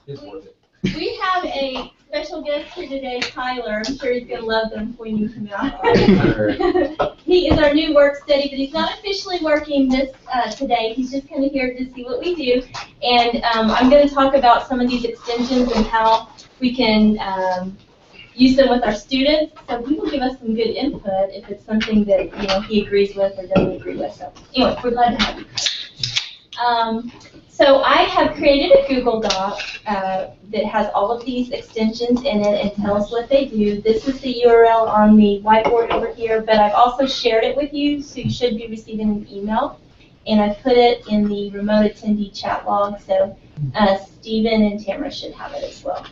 It's worth it. We have a special guest here today, Tyler. I'm sure he's going to love them when you come out. He is our new work study, but he's not officially working this today. He's just kind of here to see what we do. And I'm going to talk about some of these extensions and how we can use them with our students. So he will give us some good input if it's something that he agrees with or doesn't agree with. So anyway, we're glad to have you. So I have created a Google Doc that has all of these extensions in it and tells what they do. This is the URL on the whiteboard over here, but I've also shared it with you, so you should be receiving an email. And I put it in the remote attendee chat log, so Stephen and Tamara should have it as well.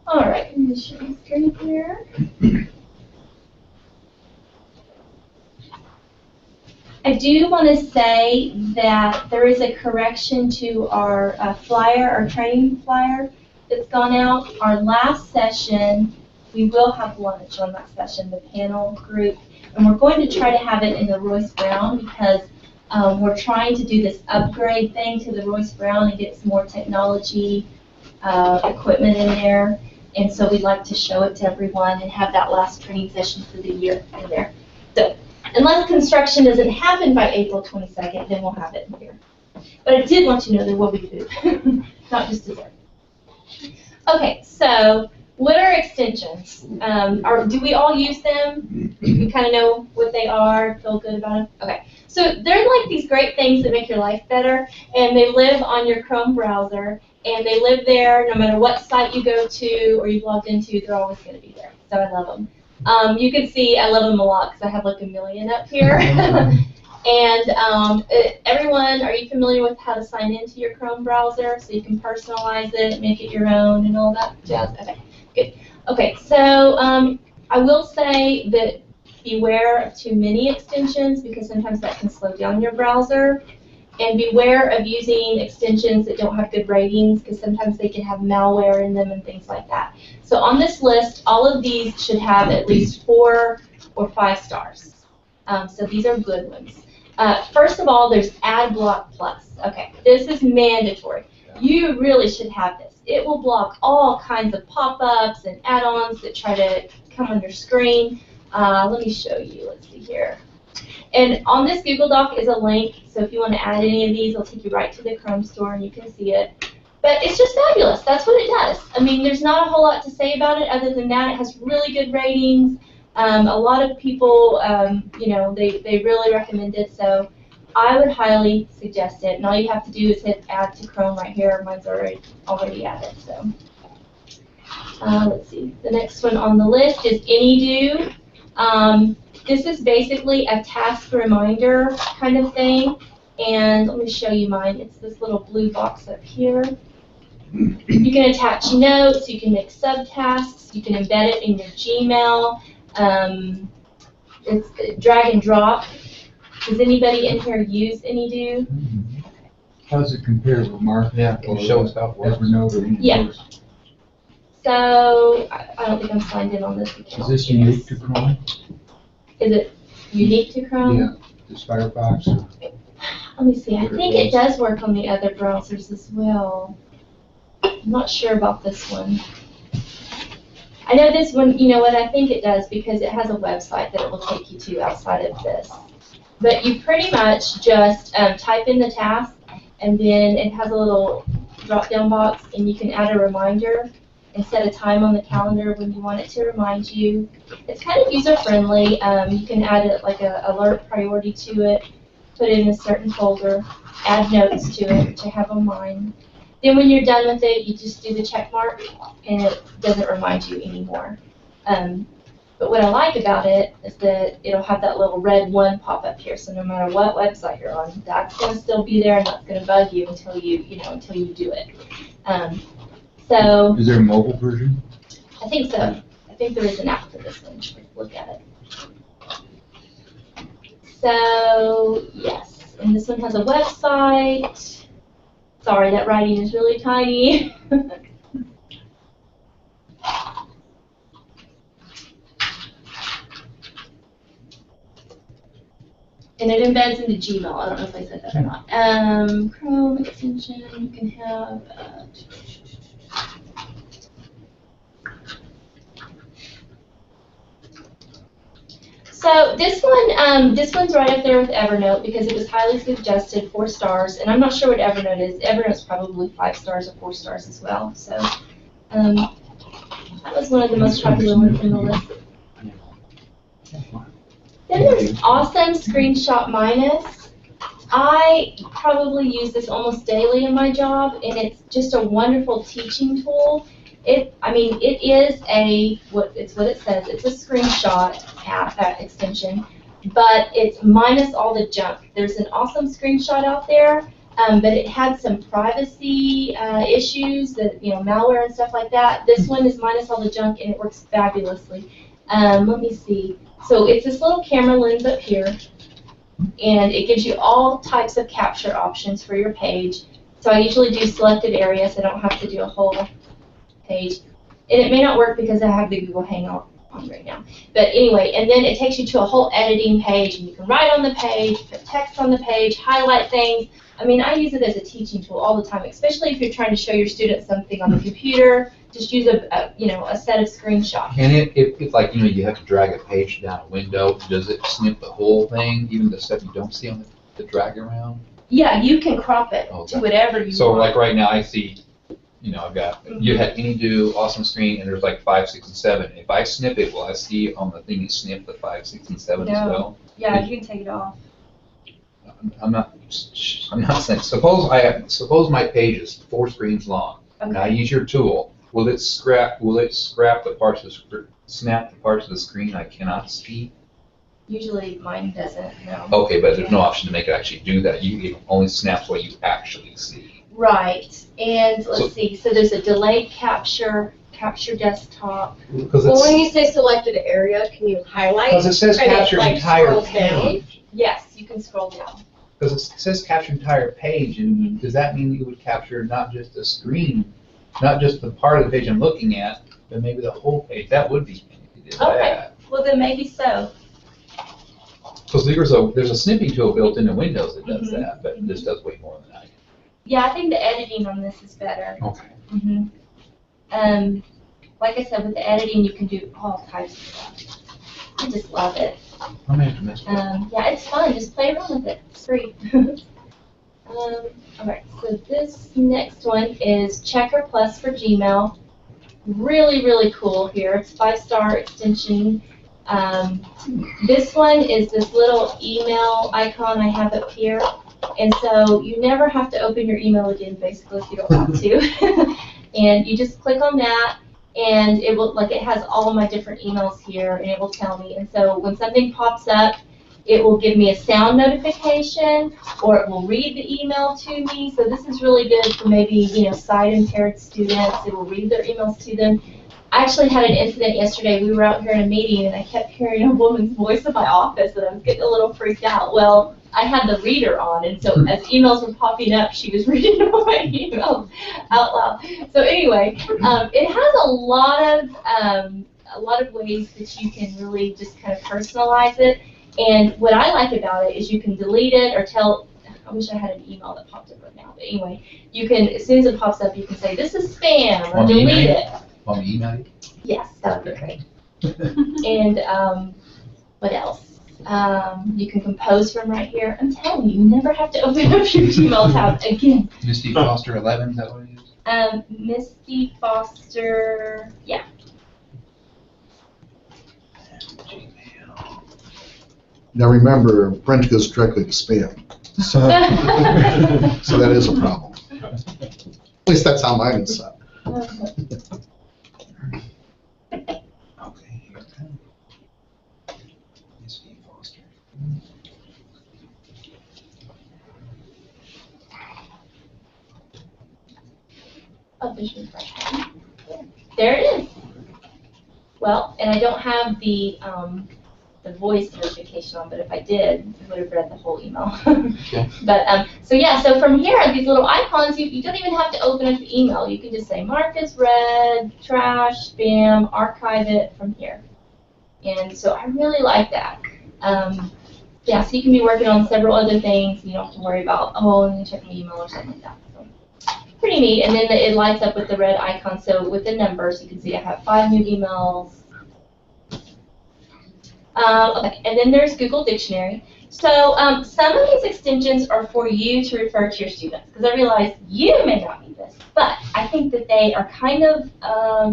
All right, I'm going to share my screen here. I do want to say that there is a correction to our flyer, our training flyer that's gone out. Our last session, we will have lunch on that session, the panel group, and we're going to try to have it in the Royce Brown because we're trying to do this upgrade thing to the Royce Brown and get some more technology equipment in there. And so we'd like to show it to everyone and have that last training session for the year in there. So, unless construction doesn't happen by April 22nd, then we'll have it in here. But I did want you to know there will be food, not just dessert. Okay, so what are extensions? Do we all use them? You kind of know what they are, feel good about them? Okay, so they're like these great things that make your life better, and they live on your Chrome browser, and they live there no matter what site you go to or you've logged into, they're always going to be there. So I love them. You can see I love them a lot because I have like a million up here. And everyone, are you familiar with how to sign into your Chrome browser so you can personalize it, make it your own, and all that jazz? Okay, good. Okay, so I will say that beware of too many extensions because sometimes that can slow down your browser. And beware of using extensions that don't have good ratings because sometimes they can have malware in them and things like that. So on this list, all of these should have at least 4 or 5 stars. So these are good ones. First of all, there's AdBlock Plus. Okay, this is mandatory. You really should have this. It will block all kinds of pop-ups and add-ons that try to come on your screen. Let me show you. Let's see here. And on this Google Doc is a link, so if you want to add any of these, it'll take you right to the Chrome store and you can see it. But it's just fabulous. That's what it does. I mean, there's not a whole lot to say about it other than that. It has really good ratings. A lot of people, they really recommend it, so I would highly suggest it. And all you have to do is hit Add to Chrome right here. Mine's already added. So let's see. The next one on the list is AnyDo. This is basically a task reminder kind of thing, and let me show you mine. It's this little blue box up here. You can attach notes, you can make subtasks, you can embed it in your Gmail. It's drag and drop. Does anybody in here use AnyDo? How does it compare with Mark? Yeah, can you show us how it works? Yeah. So, I don't think I'm signed in on this account. Is this unique to Chrome? Is it unique to Chrome? Yeah, this Firefox. Let me see. I think it does work on the other browsers as well. I'm not sure about this one. I know this one, you know what, I think it does because it has a website that it will take you to outside of this. But you pretty much just type in the task, and then it has a little drop-down box, and you can add a reminder and set a time on the calendar when you want it to remind you. It's kind of user-friendly. You can add like an alert priority to it, put it in a certain folder, add notes to it, which I have on mine. Then when you're done with it, you just do the check mark, and it doesn't remind you anymore. But what I like about it is that it'll have that little red 1 pop up here. So no matter what website you're on, that's going to still be there, and that's going to bug you until you do it. So is there a mobile version? I think so. I think there is an app for this one. Let's look at it. So yes, and this one has a website. Sorry, that writing is really tiny. And it embeds into Gmail. I don't know if I said that or not. Chrome extension, you can have, So this one's right up there with Evernote because it was highly suggested, 4 stars, and I'm not sure what Evernote is. Evernote's probably 5 stars or 4 stars as well. So that was one of the most popular ones in the list. Then there's Awesome Screenshot Minus. I probably use this almost daily in my job, and it's just a wonderful teaching tool. It is what it says. It's a screenshot extension, but it's minus all the junk. There's an Awesome Screenshot out there, but it had some privacy issues, that malware and stuff like that. This one is minus all the junk, and it works fabulously. Let me see. So it's this little camera lens up here, and it gives you all types of capture options for your page. So I usually do selected areas. I don't have to do a whole page. And it may not work because I have the Google Hangout on right now. But anyway, and then it takes you to a whole editing page, and you can write on the page, put text on the page, highlight things. I mean, I use it as a teaching tool all the time, especially if you're trying to show your students something on the computer. Just use a set of screenshots. And if like, you have to drag a page down a window, does it snip the whole thing, even the stuff you don't see on the drag around? Yeah, you can crop it to whatever you want. So like right now I see, I've got, you had AnyDo, Awesome Screen, and there's like 5, 6, and 7. If I snip it, will I see on the thing you snip the 5, 6, and 7 as well? Yeah, you can take it off. I'm not saying, suppose my page is 4 screens long, and I use your tool. Will it scrap the parts of snap the parts of the screen I cannot see? Usually mine doesn't, no. Okay, but there's no option to make it actually do that. It only snaps what you actually see. Right, and let's see, so there's a delayed capture desktop. Well, when you say selected area, can you highlight? Because it says capture entire scrolls down? page. Yes, you can scroll down. Because it says capture entire page, and does that mean you would capture not just the screen, not just the part of the page I'm looking at, but maybe the whole page? That would be if you did that. Well then maybe so. Because there's a snipping tool built into Windows that does that, but this does way more than I do. Yeah, I think the editing on this is better. Okay. Like I said, with the editing you can do all types of stuff. I just love it. I may have to mess with it. Yeah, it's fun. Just play around with it. It's free. Alright, so this next one is Checker Plus for Gmail. Really, really cool here. It's 5-star extension. This one is this little email icon I have up here. And so you never have to open your email again, basically, if you don't want to. And you just click on that, and it will, it has all of my different emails here, and it will tell me. And so when something pops up, it will give me a sound notification, or it will read the email to me. So this is really good for maybe, sight-impaired students. It will read their emails to them. I actually had an incident yesterday. We were out here in a meeting, and I kept hearing a woman's voice in my office, and I was getting a little freaked out. Well, I had the reader on, and so as emails were popping up, she was reading all my emails out loud. So anyway, it has a lot of ways that you can really just kind of personalize it. And what I like about it is you can delete it or tell. I wish I had an email that popped up right now, but anyway, you can, as soon as it pops up, you can say this is spam or delete it. Want me to email you? Yes, that would be great. And what else? You can compose from right here. I'm telling you, you never have to open up your Gmail tab again. Misti Foster 11, is that what it is? Misti Foster, yeah. Now remember, French goes directly to spam. So that is a problem. At least that's how mine is set. Okay, here it comes. Misti Foster. Oh, there's your fresh one. There it is. Well, and I don't have the voice notification on, but if I did, I would have read the whole email. Okay. But so from here, these little icons, you don't even have to open up the email. You can just say mark as read, trash, spam, archive it from here. And so I really like that. Yeah, so you can be working on several other things. You don't have to worry about, oh, I'm going to check my email or something like that. So, pretty neat. And then it lights up with the red icon. So with the numbers, you can see I have 5 new emails. Okay, and then there's Google Dictionary. So some of these extensions are for you to refer to your students, because I realize you may not need this, but I think that they are kind of,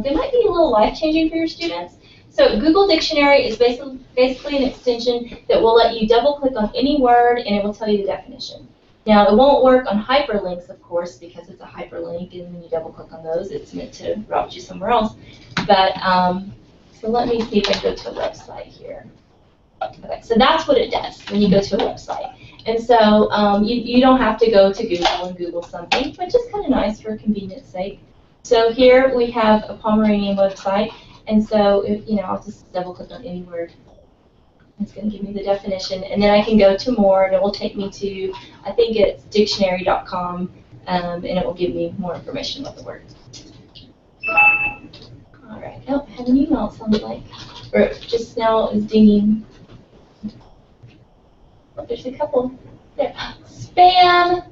they might be a little life-changing for your students. So Google Dictionary is basically an extension that will let you double-click on any word and it will tell you the definition. Now, it won't work on hyperlinks, of course, because it's a hyperlink, and when you double-click on those, it's meant to route you somewhere else. But, so let me see if I can go to a website here. Okay, so that's what it does when you go to a website. And so you don't have to go to Google and Google something, which is kind of nice for convenience sake. So here we have a Pomeranian website, and so if, I'll just double-click on any word. It's going to give me the definition, and then I can go to more, and it will take me to, I think it's dictionary.com, and it will give me more information about the word. All right, oh, I have an email, it sounds like, or just now is dinging. Oh, there's a couple there. Spam.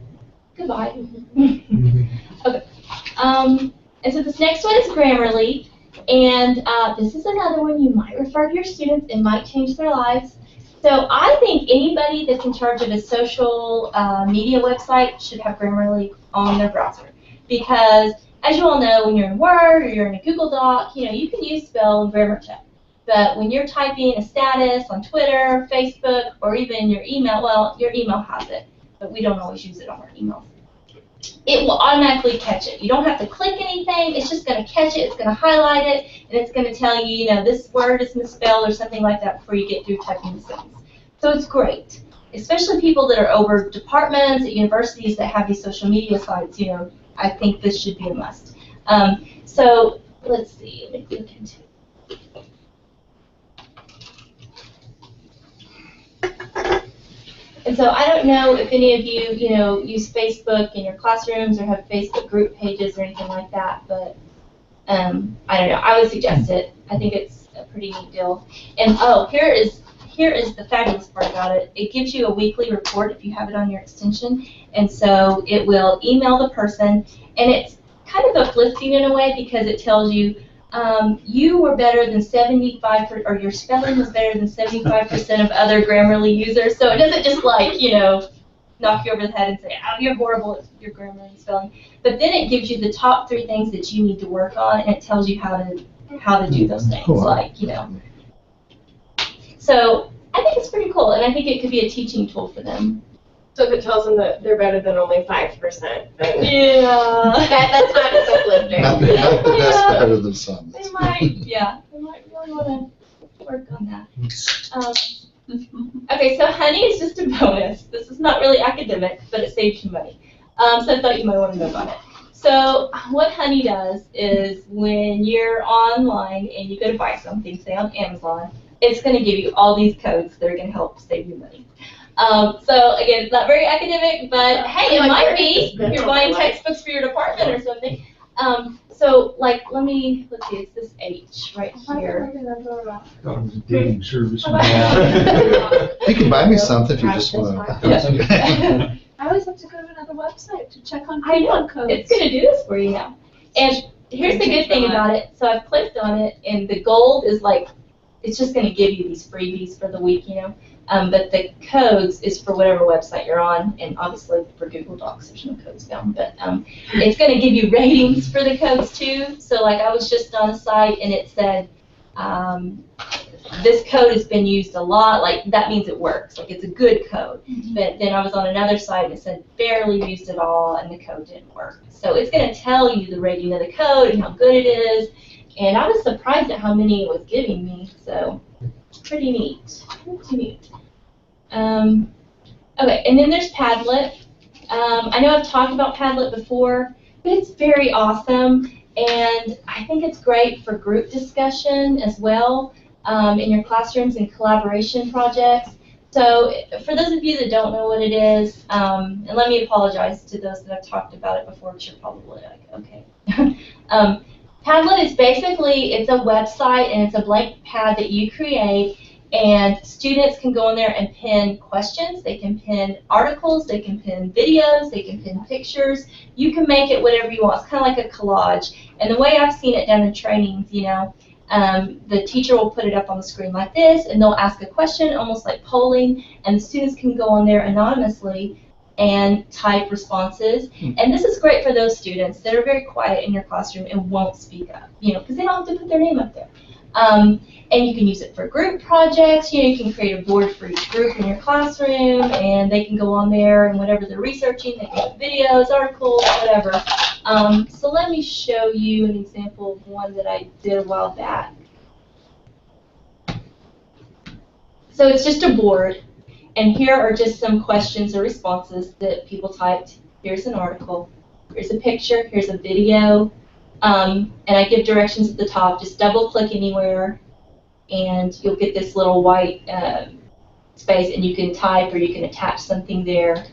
Goodbye. Okay. And so this next one is Grammarly. And this is another one you might refer to your students. It might change their lives. So I think anybody that's in charge of a social media website should have Grammarly on their browser. Because as you all know, when you're in Word or you're in a Google Doc, you can use spell and grammar check. But when you're typing a status on Twitter, Facebook, or even your email, well, your email has it, but we don't always use it on our emails. It will automatically catch it. You don't have to click anything. It's just going to catch it. It's going to highlight it, and it's going to tell you, this word is misspelled or something like that before you get through typing the sentence. So it's great, especially people that are over departments at universities that have these social media sites. I think this should be a must. So let's see. Let me look into it. And so I don't know if any of you, use Facebook in your classrooms or have Facebook group pages or anything like that, but I don't know. I would suggest it. I think it's a pretty neat deal. And here is the fabulous part about it. It gives you a weekly report if you have it on your extension, and so it will email the person, and it's kind of uplifting in a way because it tells you you were better than 75%, or your spelling was better than 75% of other Grammarly users. So it doesn't just knock you over the head and say, oh, you're horrible at your Grammarly spelling. But then it gives you the top 3 things that you need to work on, and it tells you how to do those things. So I think it's pretty cool, and I think it could be a teaching tool for them. So if it tells them that they're better than only 5%, then Yeah. that's not as uplifting. Not the best, better than some. They might really want to work on that. Okay, so honey is just a bonus. This is not really academic, but it saves you money. So I thought you might want to know about it. So what honey does is when you're online and you go to buy something, say on Amazon, it's going to give you all these codes that are going to help save you money. So again, it's not very academic, but hey, it might be if you're buying textbooks for your department or something. So let's see, it's this H right here. Thought it was a dating service. You can buy me something if you just want to. I always have to go to another website to check on I know, coupon codes. it's going to do this for you now. And here's the good thing about it. So I've clicked on it, and the gold is it's just going to give you these freebies for the week, but the codes is for whatever website you're on, and obviously for Google Docs, there's no codes found, but it's going to give you ratings for the codes too. So I was just on a site, and it said, this code has been used a lot, that means it works, it's a good code. Mm-hmm. But then I was on another site, and it said barely used at all, and the code didn't work. So it's going to tell you the rating of the code and how good it is. And I was surprised at how many it was giving me, so pretty neat. Okay, and then there's Padlet. I know I've talked about Padlet before, but it's very awesome, and I think it's great for group discussion as well in your classrooms and collaboration projects. So for those of you that don't know what it is, and let me apologize to those that have talked about it before, because you're probably okay. Padlet is it's a website, and it's a blank pad that you create, and students can go in there and pin questions. They can pin articles, they can pin videos, they can pin pictures. You can make it whatever you want. It's kind of like a collage. And the way I've seen it done in trainings, the teacher will put it up on the screen like this, and they'll ask a question, almost like polling, and the students can go on there anonymously and type responses. And this is great for those students that are very quiet in your classroom and won't speak up, because they don't have to put their name up there. And you can use it for group projects. You can create a board for each group in your classroom, and they can go on there and whatever they're researching, they can put videos, articles, whatever. So let me show you an example of one that I did a while back. So it's just a board, and here are just some questions or responses that people typed. Here's an article, here's a picture, here's a video, and I give directions at the top. Just double click anywhere, and you'll get this little white space, and you can type or you can attach something there.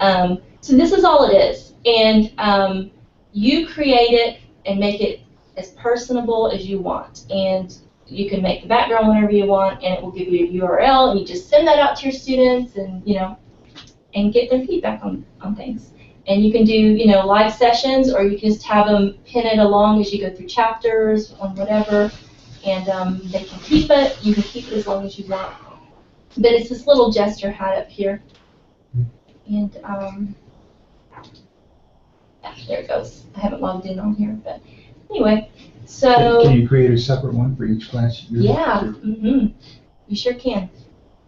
So this is all it is, and you create it and make it as personable as you want, and you can make the background whenever you want, and it will give you a URL, and you just send that out to your students, and and get their feedback on things. And you can do live sessions, or you can just have them pin it along as you go through chapters on whatever, and they can keep it. You can keep it as long as you want. But it's this little gesture hat up here, and yeah, there it goes. I haven't logged in on here, but anyway. So Can you create a separate one for each class? yeah, you sure can.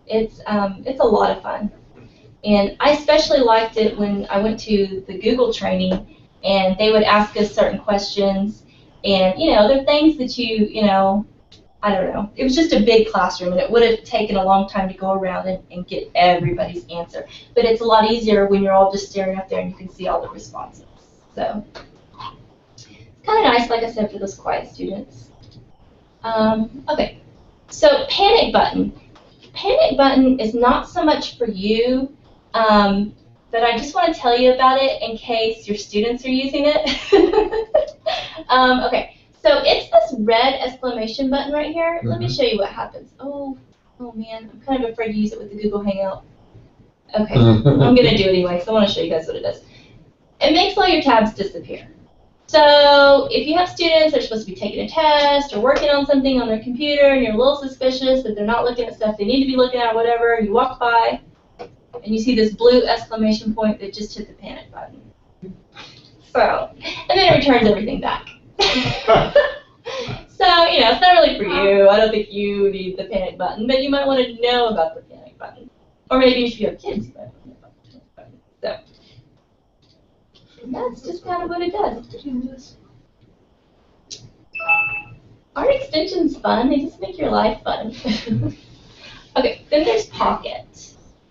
It's a lot of fun, and I especially liked it when I went to the Google training, and they would ask us certain questions, and they're things that I don't know. It was just a big classroom, and it would have taken a long time to go around and get everybody's answer. But it's a lot easier when you're all just staring up there and you can see all the responses. So kind of nice, like I said, for those quiet students. Okay, so panic button. Panic button is not so much for you, but I just want to tell you about it in case your students are using it. Okay, so it's this red exclamation button right here. Let me show you what happens. Oh man, I'm kind of afraid to use it with the Google Hangout. Okay, I'm going to do it anyway because I want to show you guys what it does. It makes all your tabs disappear. So if you have students that are supposed to be taking a test or working on something on their computer, and you're a little suspicious that they're not looking at stuff they need to be looking at or whatever, you walk by and you see this blue exclamation point that just hit the panic button. So, and then it returns everything back. So, it's not really for you. I don't think you need the panic button, but you might want to know about the panic button. Or maybe if you have kids, you might want to know about the panic button. So, that's just kind of what it does. Art extension's fun. They just make your life fun. Okay, then there's Pocket.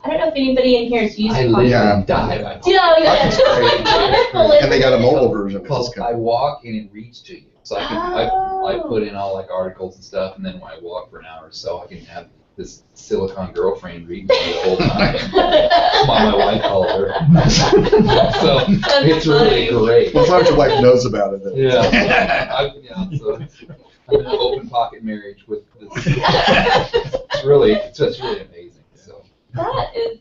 I don't know if anybody in here has used I Pocket. literally died. Pocket's great. Wonderful, And they got a mobile version. Because I walk and it reads to you. So I put in all like articles and stuff, and then when I walk for an hour or so, I can have this silicone girlfriend reading to me the whole time. That's why my wife called her. So it's really great. Well, as long as your wife knows about it. Then. Yeah. So I'm in an open pocket marriage with this. It's really amazing. So. That is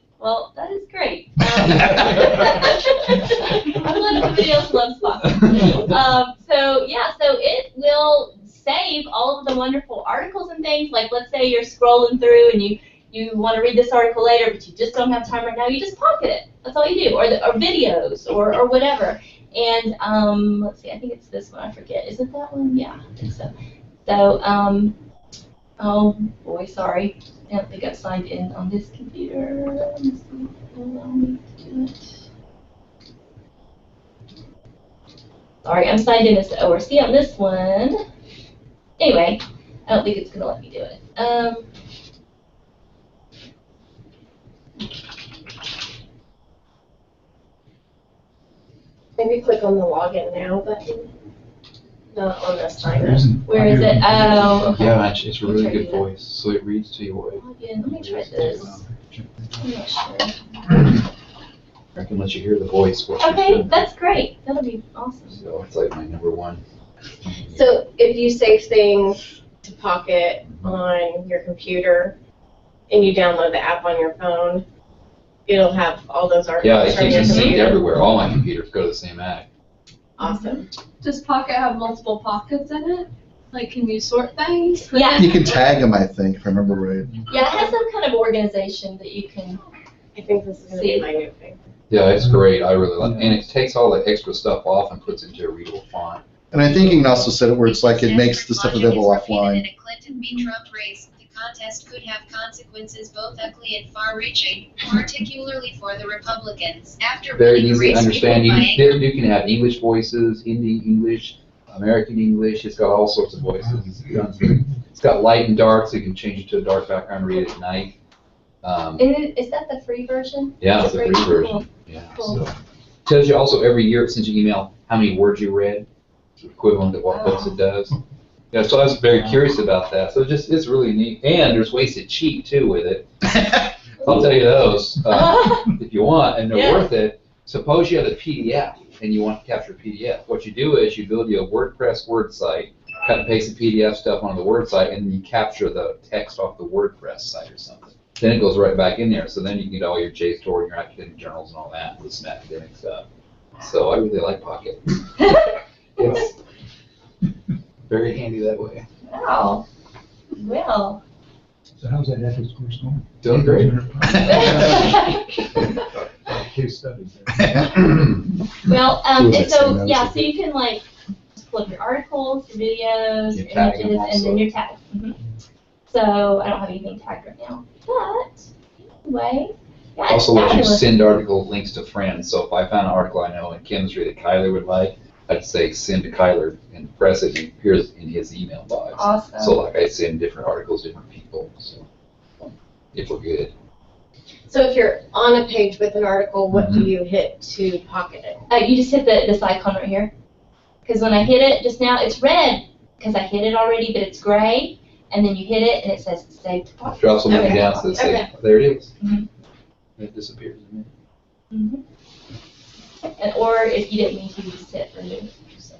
great. I'm glad somebody else loves Pocket. So it will save all of the wonderful articles and things. Like, let's say you're scrolling through and you want to read this article later, but you just don't have time right now. You just pocket it. That's all you do. Or videos or whatever. And let's see. I think it's this one. I forget. Is it that one? Yeah, I think so. So oh boy, sorry. I don't think I've signed in on this computer. Let me see if it'll allow me to do it. Sorry, I'm signed in as the ORC on this one. Anyway, I don't think it's going to let me do it. Maybe click on the login now button, not on the sign up. Where is it? Oh, okay. Yeah, it's a really Let me good try to do voice, so it reads to you. Login. Let me try this. I'm not sure. I can let you hear the voice. What she's Okay, doing. that's great. That'll be awesome. So it's like my number one. So if you save things to Pocket on your computer and you download the app on your phone, it'll have all those Yeah, articles it from keeps your it synced computer. everywhere. All my computers go to the same app. Awesome. Does Pocket have multiple pockets in it? Like, can you sort things? Yeah. You can tag them, I think, if I remember right. Yeah, it has some kind of organization that you can, I think this is gonna be my new thing. Yeah, it's great. I really like, and it takes all the extra stuff off and puts it into a readable font. And I think you can also set it where it's like it makes the stuff available offline. In a Clinton v. Trump race, the contest could have consequences both ugly and far-reaching, particularly for the Republicans. After Very winning the easy to race, understand. people You can have English voices, Hindi English, American English. It's got all sorts of voices. It's got light and dark, so you can change it to a dark background, read it at night. is that the free version? Yeah, Is it's it a free Cool. version. Yeah, Cool. so. Tells you also every year it sends you an email how many words you read, equivalent to what books it does. Yeah, so I was very curious about that. So it's really neat. And there's ways to cheat too with it. I'll tell you those if you want, and they're Yeah. worth it. Suppose you have a PDF and you want to capture a PDF. What you do is you build you a WordPress Word site, cut and paste the PDF stuff onto the Word site, and then you capture the text off the WordPress site or something. Then it goes right back in there. So then you can get all your JSTOR and your academic journals and all that with some academic stuff. So I really like Pocket. It's very handy that way. Wow. Well. So how's that ethics course going? Doing great. Case studies. Well, Who was and that so, saying? yeah, so you can like pull up your articles, your videos, You your tag 'em images, and also. then your tags. So I don't have anything tagged right now, but anyway. Yeah, it's Also let you fabulous. send article links to friends. So if I found an article I know in chemistry that Kyler would like, I'd say send to Kyler and press it and it appears in his email box. Awesome. So like I send different articles to different people, so if we're good. So if you're on a page with an article, what do you hit to pocket it? You just hit this icon right here. Because when I hit it just now, it's red because I hit it already, but it's gray. And then you hit it and it says save to pocket. Drop something Okay. down so they say, Okay. there it is. Mhm. It disappears in a minute. And, or if you didn't need to, you just hit remove. So,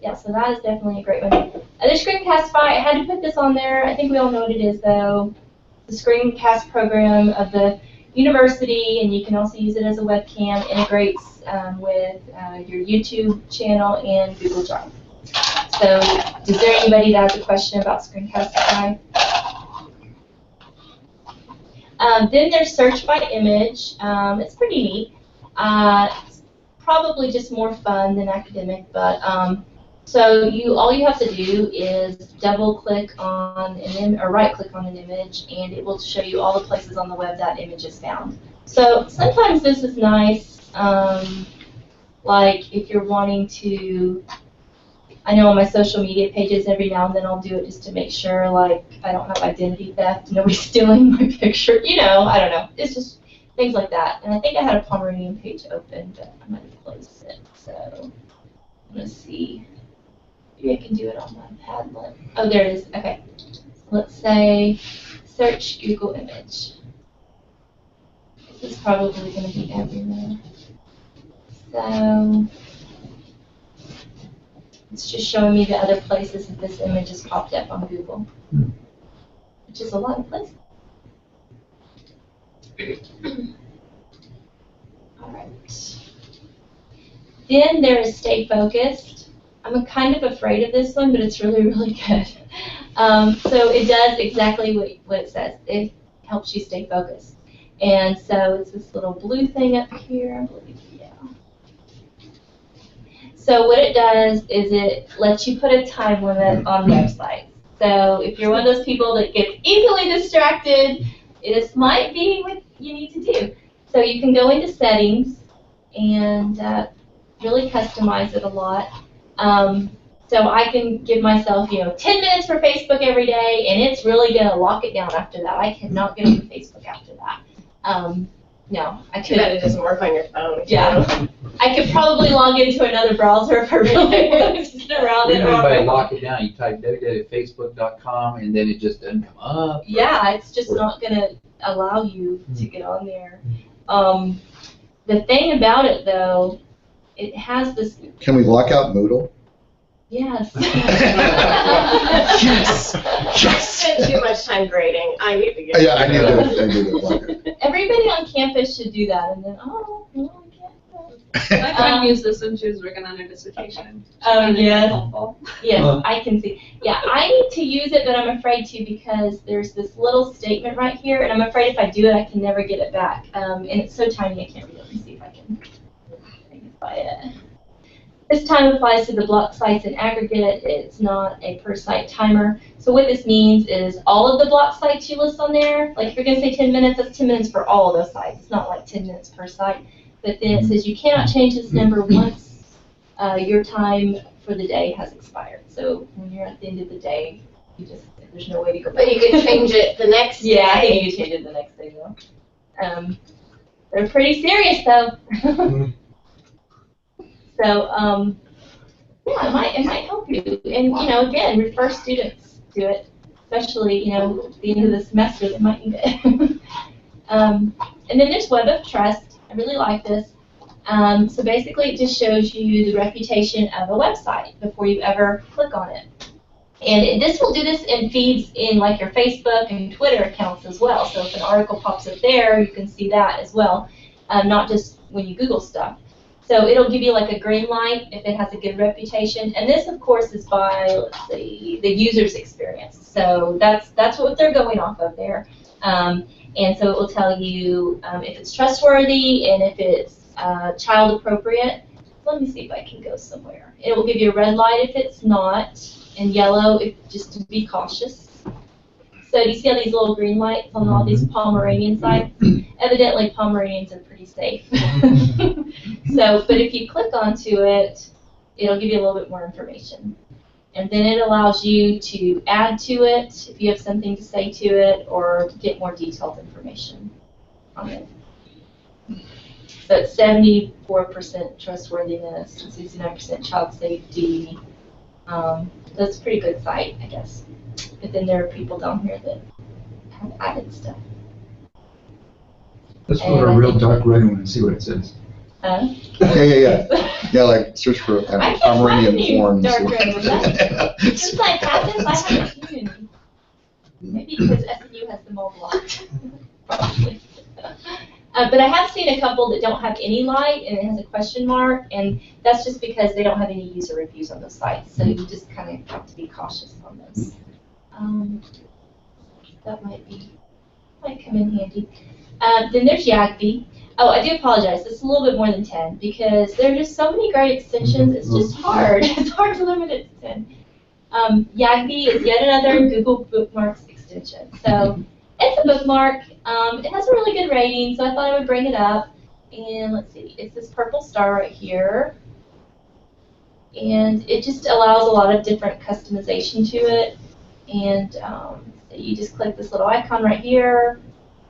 yeah, so that is definitely a great one. The Screencastify, I had to put this on there. I think we all know what it is though. The Screencast program of the university, and you can also use it as a webcam, integrates with your YouTube channel and Google Drive. So, is there anybody that has a question about Screencastify? Then there's search by image. It's pretty neat. It's probably just more fun than academic, but so all you have to do is double click on an image or right click on an image, and it will show you all the places on the web that image is found. So sometimes this is nice, like if you're wanting to. I know on my social media pages, every now and then I'll do it just to make sure, like, I don't have identity theft, nobody's stealing my picture, you know, I don't know. It's just things like that. And I think I had a Pomeranian page open, but I might have closed it. So, I'm going to see. Maybe I can do it on my Padlet. Oh, there it is. Okay. Let's say search Google image. This is probably going to be everywhere. So, it's just showing me the other places that this image has popped up on Google, which is a lot of places. All right. Then there is Stay Focused. I'm kind of afraid of this one, but it's really, really good. So it does exactly what it says. It helps you stay focused. And so it's this little blue thing up here, I believe, yeah. So what it does is it lets you put a time limit on websites. So if you're one of those people that gets easily distracted, this might be what you need to do. So you can go into settings and really customize it a lot. So I can give myself, 10 minutes for Facebook every day, and it's really going to lock it down after that. I cannot get into Facebook after that. No, I Too bad couldn't. it doesn't work on your phone. Yeah. I could probably log into another browser if I really wanted to sit around What do it. you mean by lock it down? You type www.facebook.com and then it just doesn't come up? Yeah, it's just not going to allow you to get on there. The thing about it, though, it has this. Can we lock out Moodle? Yes. Yes. I spend too much time grading. I need to get. Yeah, I need to lock it. Everybody on campus should do that, and then, oh, no, I can't. My friend used this when she was working on her dissertation. Oh, Found it yes. helpful. Yes, I can see. Yeah, I need to use it, but I'm afraid to because there's this little statement right here, and I'm afraid if I do it, I can never get it back. And it's so tiny, I can't read it. Let me see if I can magnify it. This time applies to the block sites in aggregate. It's not a per site timer. So what this means is all of the block sites you list on there, like if you're going to say 10 minutes, that's 10 minutes for all of those sites. It's not like 10 minutes per site. But then it says you cannot change this number once your time for the day has expired. So when you're at the end of the day, there's no way to go back. But you can change it the next day. Yeah, I think you can change it the next day though. They're pretty serious though. So, yeah, it might help you. And, again, refer students to it, especially, at the end of the semester, they might need it. And then there's Web of Trust. I really like this. So basically, it just shows you the reputation of a website before you ever click on it. And this will do this in feeds in, like, your Facebook and Twitter accounts as well. So if an article pops up there, you can see that as well, not just when you Google stuff. So it'll give you like a green light if it has a good reputation. And this, of course, is by, let's see, the user's experience. So that's what they're going off of there. And so it will tell you if it's trustworthy and if it's child appropriate. Let me see if I can go somewhere. It will give you a red light if it's not, and yellow if just to be cautious. So do you see all these little green lights on all these Pomeranian sites? Evidently, Pomeranians are pretty safe. So, but if you click onto it, it'll give you a little bit more information. And then it allows you to add to it if you have something to say to it or get more detailed information on it. So it's 74% trustworthiness, 69% child safety. That's a pretty good site, I guess. But then there are people down here that have added stuff. Let's go to a real dark red one and see what it says. Yeah. Yeah, like search for I can't Pomeranian find any porn. dark red ones. Since I've had this, I haven't seen any. Maybe because SNU has them all blocked. Probably. But I have seen a couple that don't have any light and it has a question mark, and that's just because they don't have any user reviews on those sites. So you just kind of have to be cautious on those. That might come in handy. Then there's Yagby. Oh, I do apologize. This is a little bit more than 10 because there are just so many great extensions. It's just hard. It's hard to limit it to 10. Yagby is yet another Google Bookmarks extension. So it's a bookmark. It has a really good rating, so I thought I would bring it up. And let's see, it's this purple star right here. And it just allows a lot of different customization to it. And so you just click this little icon right here,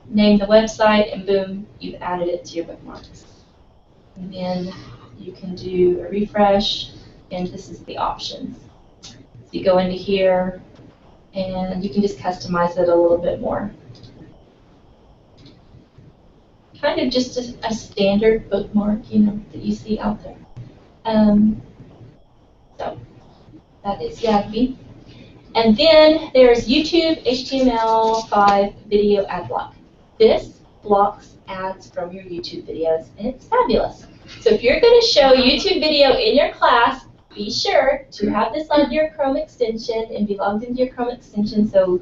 name the website, and boom, you've added it to your bookmarks. And then you can do a refresh, and this is the options. So you go into here, and you can just customize it a little bit more. Kind of just a standard bookmark, that you see out there. So that is Yagby. And then there's YouTube HTML5 video ad block. This blocks ads from your YouTube videos, and it's fabulous. So if you're going to show YouTube video in your class, be sure to have this on your Chrome extension and be logged into your Chrome extension, so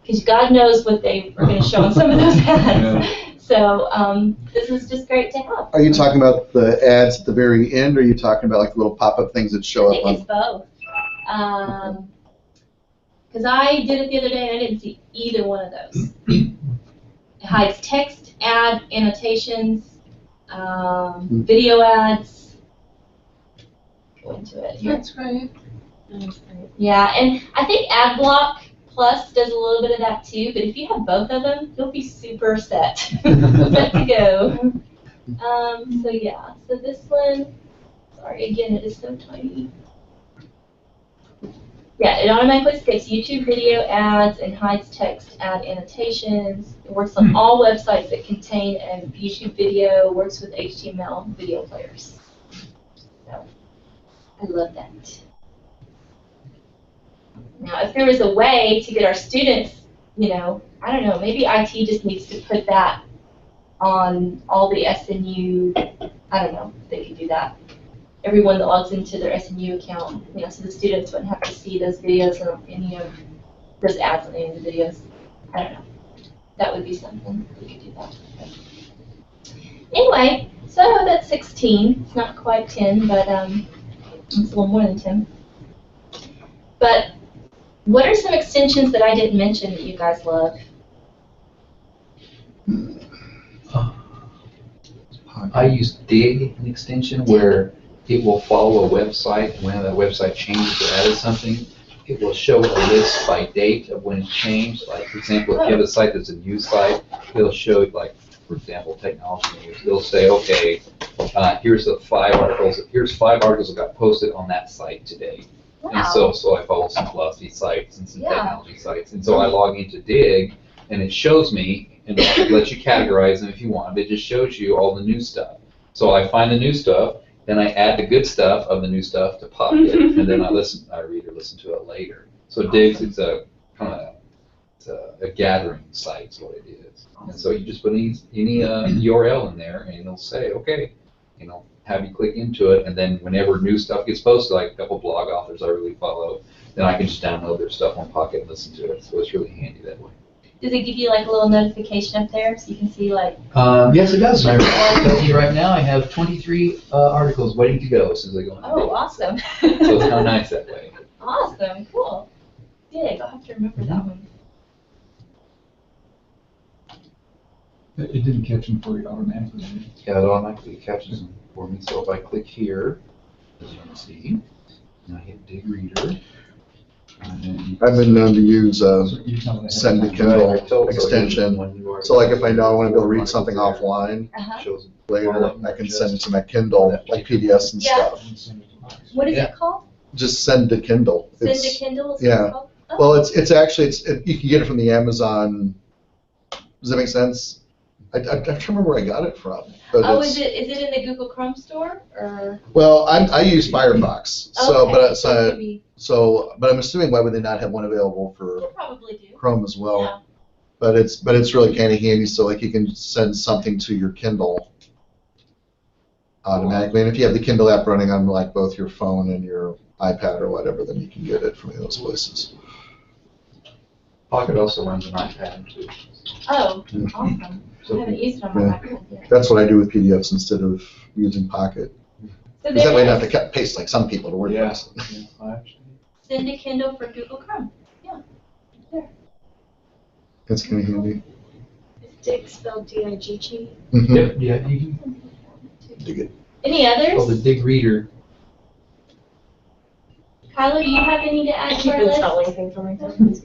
because God knows what they are going to show on some of those ads. So this is just great to have. Are you talking about the ads at the very end, or are you talking about like little pop-up things that show I up think it's both. Because I did it the other day and I didn't see either one of those. It hides text, ad, annotations, video ads. Go into it here. That's great. Yeah, and I think AdBlock Plus does a little bit of that too, but if you have both of them, you'll be super set. Set to go. So yeah, so this one, sorry, again, it is so tiny. Yeah, it automatically skips YouTube video ads and hides text ad annotations. It works on all websites that contain a YouTube video, works with HTML video players. So, I love that. Now, if there was a way to get our students, I don't know, maybe IT just needs to put that on all the SNU I don't know, if they could do that. Everyone that logs into their SNU account, so the students wouldn't have to see those videos and any of those ads on any of the videos. I don't know. That would be something, we could do that. Anyway, so that's 16. It's not quite 10, but it's a little more than 10. But what are some extensions that I didn't mention that you guys love? I use Dig, an extension where it will follow a website. When that website changes or added something, it will show a list by date of when it changed. Like, for example, if you have a site that's a news site, it'll show, like, for example, technology news. It'll say, okay, here's 5 articles that got posted on that site today. Wow. And so I follow some philosophy sites and some technology sites. And so I log into Dig, and it shows me, and it lets you categorize them if you want. It just shows you all the new stuff. So I find the new stuff, then I add the good stuff of the new stuff to Pocket, and then I read or listen to it later. So Dig's, it's a kind of a gathering site is what it is. And so you just put any URL in there, and it'll say, okay, have you click into it, and then whenever new stuff gets posted, like a couple blog authors I really follow, then I can just download their stuff on Pocket and listen to it. So it's really handy that way. Does it give you like a little notification up there so you can see like? Yes, it does. I'm telling you right now, I have 23 articles waiting to go as soon as I go into Oh, Dig. awesome. So it's kind of nice that way. Awesome, cool. Dig, I'll have to remember that one. It didn't catch them for you automatically. Yeah, it automatically catches them for me. So if I click here, as you can see, and I hit Dig Reader, and then I've been known to use You tell them Send to ahead of time. Kindle extension. So like if I know I want to be able to read something offline Shows later, I can send it to my Kindle, like PDFs and Yeah. stuff. What is Yeah. it called? Just send to Kindle. Send It's- to Kindle is what yeah. it's called? Oh. Well, it's actually, you can get it from the Amazon, does that make sense? I can't remember where I got it from, but Oh, it's, is it in the Google Chrome store or? well, I use Firefox, so, Okay, but it's, so maybe- but I'm assuming why would they not have one available for They probably do. Chrome as well? Yeah. But it's really kind of handy, so like you can send something to your Kindle automatically, and if you have the Kindle app running on like both your phone and your iPad or whatever, then you can get it from those places. Pocket also runs an iPad too. Oh, awesome. I So haven't used it on my Yeah. iPad yet. That's what I do with PDFs instead of using Pocket. So Because that way I there don't have is to cut, paste like some people to WordPress. Send to Kindle for Google Chrome. It's kind of handy. Is Dig spelled D-I-G-G? Mhm. Yep, yeah, you can Dig it. Any others? call the Dig Reader. Kyla, do you have any to I add to keep our list? installing things on my phone.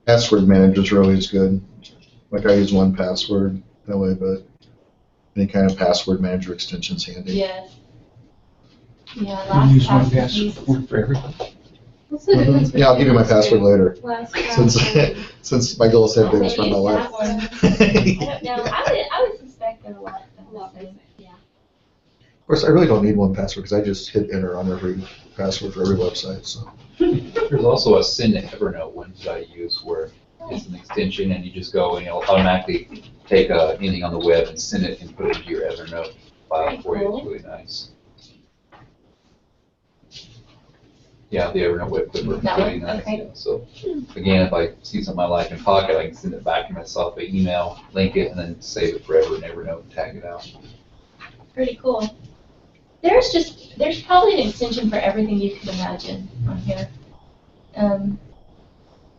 Password manager's really is good. Like I use 1Password that way, but any kind of password manager extension's handy. Yes. Yeah, You use LastPass one is used. password for everything. What's the difference Yeah, I'll give you my password later, between since my goal is to have I things run my use life. that one. I don't know. I would suspect that a lot. Yeah. Of course, I really don't need 1Password because I just hit enter on every password for every website, so. There's also a Send to Evernote one that I use where it's an extension and you just go and it'll automatically take anything on the web and send it and put it into your Evernote file for you. It's really nice. Yeah, the Evernote web clipper is That really one? nice. Okay. Yeah. So again, if I see something I like in Pocket, I can send it back to myself by email, link it, and then save it forever in Evernote and tag it out. Pretty cool. There's probably an extension for everything you could imagine on here.